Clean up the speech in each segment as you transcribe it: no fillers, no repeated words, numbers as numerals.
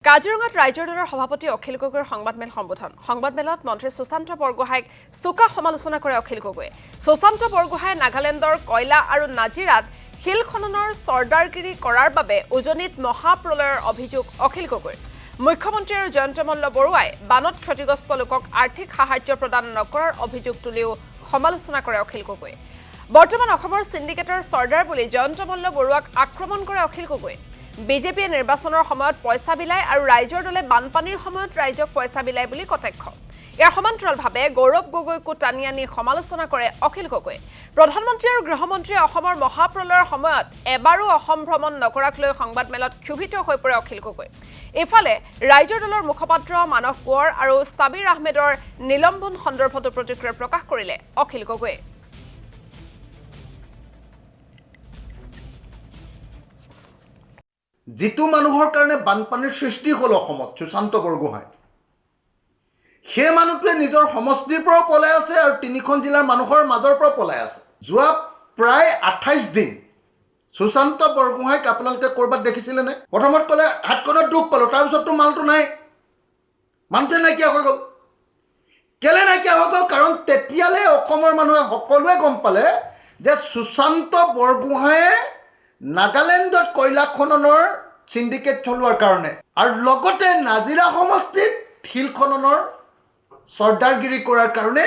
কাজিৰঙাত ৰাইজৰ দলৰ সভাপতি অখিল গগৈৰ সংবাদমেল সম্বোধন সংবাদমেলত মন্ত্ৰী সুশান্ত বৰগোহাঁইক চোকা সমালোচনা কৰে অখিল গগৈয়ে সুশান্ত বৰগোহাঁই নাগালেণ্ডৰ কয়লা আৰু নাজিৰাত শিল খননৰ চৰ্দাৰগিৰি কৰাৰ বাবে উজনিত মহাপ্ৰলয়ৰ অভিযোগ অখিল গগৈৰ মুখ্যমন্ত্ৰী আৰু জয়ন্ত মল্ল বৰুৱাই বানত ক্ষতিগ্ৰস্ত লোকক আৰ্থিক সাহায্য প্ৰদান নকৰাৰ অভিযোগ তুলিও সমালোচনা কৰে অখিল গগৈয়ে বৰ্তমান অসমৰ সিন্ডিকেটৰ চৰ্দাৰ বুলি জয়ন্ত মল্ল বৰুৱাক আক্ৰমণ কৰে অখিল গগৈয়ে বিজেপিয়ে নিৰ্বাচনৰ সময়ত পইচা বিলাই আৰু ৰাইজৰ দলে বানপানীৰ সময়ত ৰাইজক পইচা বিলাই বুলি কটাক্ষ ইয়াৰ সমান্তৰালভাৱে গৌৰৱ গগৈকো টানি আনি সমালোচনা কৰে অখিল গগৈয়ে প্ৰধানমন্ত্ৰী আৰু গৃহমন্ত্ৰীয়ে অসমৰ মহাপ্ৰলয়ৰ সময়ত এবাৰো অসম ভ্ৰমণ নকৰাক লৈ সংবাদমেলত ক্ষোভিত হৈ পৰে অখিল গগৈ ইফালে ৰাইজৰ দলৰ মুখপাত্ৰ মানস কোঁৱৰ আৰু সাবিৰ আহমেদৰ নিলম্বন সন্দৰ্ভতো প্ৰতিক্ৰিয়া প্ৰকাশ কৰিলে অখিল গগৈয়ে जितु मानुहर कारणे बानपानीर सृष्टि हल अসমত सुशाন্ত बरगोहाঁই সেই মানুহটোৱে নিজৰ সমষ্টিৰ পৰা পলাই আছে আৰু তিনিখন জিলাৰ মানুহৰ মাজৰ পৰা পলাই আছে যোৱা প্ৰায় 28 দিন সুশান্ত বৰগোহাঁইক আপোনালোকে কৰবাত দেখিছিলে নে প্ৰথমত কলে হাতখনত দুখ পালো তাৰ পিছতটো মালটো নাই মানটোৱে নাইকিয়া হৈ গ'ল কেলে নাইকিয়া হৈ গ'ল কাৰণ তেতিয়ালে অসমৰ মানুহে সকলোৱে গম পালে যে সুশান্ত বৰগোহাঁইয়ে নাগালেণ্ডত কয়লা খননৰ সিন্ডিকেট চলোৱাৰ কাৰণে আৰু লগতে নাজিৰা সমষ্টিত শিল খননৰ চৰ্দাৰগিৰি কৰাৰ কাৰণে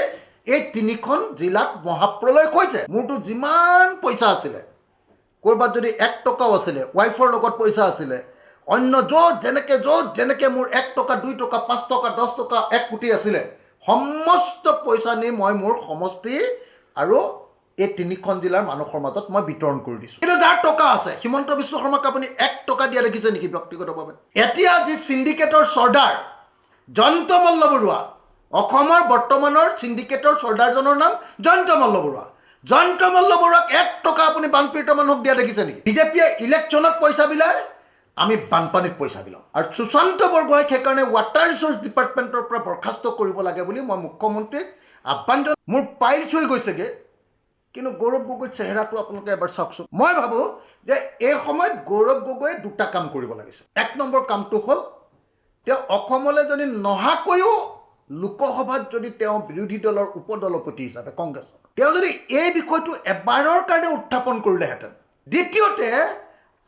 এই তিনিখন জিলাত মহাপ্ৰলয় হৈছে মোৰটো যিমান পইচা আছিল কৰবাত যদি 1 টকাও আছিল ওয়াইফৰ লগত পইচা আছিল অন্য য'ত যেনেকে মোৰ 1 টকা 2 টকা 5 টকা 10 টকা 1 কোটি আছিল সমস্ত পইচা নি মই মোৰ সমষ্টি আৰু এই তিনিখন জিলাৰ মানুহৰ মাজত মই বিতৰণ কৰি দিছো কিন্তু যাৰ টকা আছে হিমন্ত বিশ্ব শৰ্মাক আপুনি 1 টকা দিয়া দেখিছে নেকি ব্যক্তিগতভাৱে এতিয়া যি সিন্ডিকেটৰ চৰ্দাৰ জয়ন্ত মল্ল বৰুৱা অসমৰ বৰ্তমানৰ সিন্ডিকেটৰ চৰ্দাৰজনৰ নাম জয়ন্ত মল্ল বৰুৱাক 1 টকা আপুনি বানপীড়িত মানুহক দিয়া দেখিছে নেকি বিজেপিয়ে ইলেকশ্যনত পইচা বিলাই আমি বানপানীত পইচা বিলাও আৰু সুশান্ত বৰগোহাঁইক সেইকাৰণে ৱাটাৰ ৰিসোৰ্স ডিপাৰ্টমেণ্টৰ পৰা বৰখাস্ত কৰিব লাগে বুলি মই মুখ্যমন্ত্ৰীক আহ্বান মোৰ পাইলছ হৈ গৈছেগে কিন্তু গৌৰৱ গগৈৰ চেহেৰাটো আপোনালোকে এবাৰ চাওকচোন মই ভাবো যে এই সময়ত গৌৰৱ গগৈয়ে দুটা কাম কৰিব লাগিছে 1 নম্বৰ কামটো হ'ল তেওঁ অসমলৈ যদি নহাকৈও লোকসভাত যদি তেওঁ বিৰোধী দলৰ উপদলপতি হিচাপে কংগ্ৰেছ তেওঁ যদি এই বিষয়টো এবাৰৰ কাৰণে উত্থাপন কৰিলেহেঁতেন দ্বিতীয়তে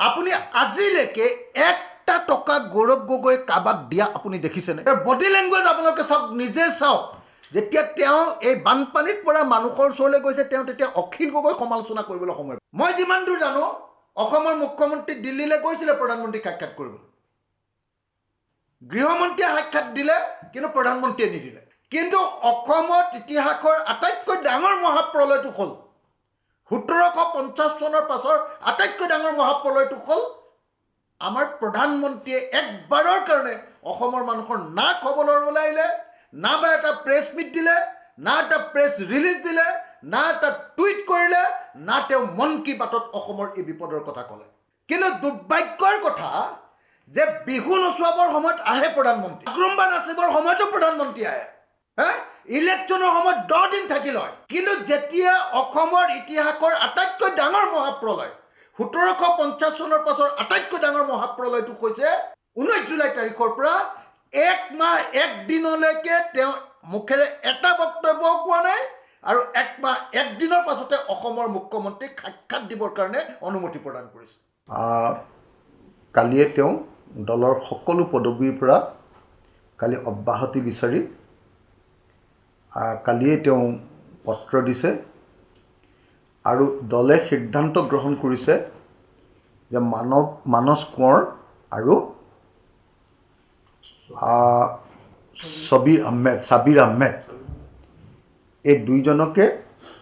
আপুনি আজিলৈকে 1টা টকা গৌৰৱ গগৈ কাবাক দিয়া আপুনি দেখিছেনে তাৰ বডি লেংগুৱেজ আপোনালোকে চাওক নিজে চাওক যেতিয়া তেওঁ এই বানপানীত পৰা মানুহৰ ওচৰলৈ গৈছে তেওঁ তেতিয়া অখিল গগৈ সমালোচনা কৰিবলৈ সময় মই যিমান দূৰ জানো অসমৰ মুখ্যমন্ত্ৰী দিল্লীলৈ গৈছিলে প্ৰধানমন্ত্ৰীক সাক্ষাৎ কৰিবলৈ গৃহমন্ত্ৰীয়ে সাক্ষাৎ দিলে কিন্তু প্ৰধানমন্ত্ৰীয়ে নিদিলে কিন্তু অসমত ইতিহাসৰ আটাইতকৈ ডাঙৰ মহাপ্ৰলয়টো হ'ল 1750 চনৰ পাছৰ আটাইতকৈ ডাঙৰ মহাপ্ৰলয়টো হ'ল আমাৰ প্ৰধানমন্ত্ৰীয়ে একবাৰৰ কাৰণে অসমৰ মানুহৰ না খবৰ ল'বলৈ আহিলে না বা এটা প্ৰেছ মিট দিলে না এটা প্ৰেছ ৰিলিজ দিলে না এটা টুইট কৰিলে না তেওঁ মন কি বাতত অসমৰ এই বিপদৰ কথা ক'লে কিন্তু দুৰ্ভাগ্যৰ কথা যে বিহু নচুৱাবৰ সময়ত আহে প্ৰধানমন্ত্ৰী আগ্ৰম্বা নাচিবৰ সময়তো প্ৰধানমন্ত্ৰী আহে ইলেকশ্যনৰ সময়ত 10 দিন থাকিল হয় কিন্তু যেতিয়া অসমৰ ইতিহাসৰ আটাইতকৈ ডাঙৰ মহাপ্ৰলয় 1750 চনৰ পাছৰ আটাইতকৈ ডাঙৰ মহাপ্ৰলয়টো হৈছে 19 জুলাই তাৰিখৰ পৰা 1 মাহ 1 দিনলৈকে তেওঁ মুখেৰে এটা বক্তব্যও কোৱা নাই আৰু 1 মাহ 1 দিনৰ পাছতে অসমৰ মুখ্যমন্ত্ৰীক সাক্ষাৎ দিবৰ কাৰণে অনুমতি প্ৰদান কৰিছে কালিয়ে তেওঁ দলৰ সকলো পদবীৰ পৰা কালি অব্যাহতি বিচাৰি কালিয়ে তেওঁ পত্ৰ দিছে আৰু দলে সিদ্ধান্ত গ্ৰহণ কৰিছে যে মানস কোঁৱৰ আৰু সাবিৰ আহমেদ এই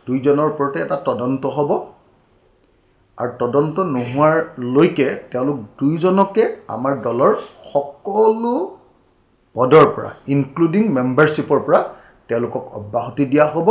দুইজনৰ ওপৰতে এটা তদন্ত হ'ব আৰু তদন্ত নোহোৱাৰ লৈকে তেওঁলোক দুইজনকে আমাৰ দলৰ সকলো পদৰ পৰা ইনক্লুডিং মেম্বাৰশ্বিপৰ পৰা তেওঁলোকক অব্যাহতি দিয়া হ'ব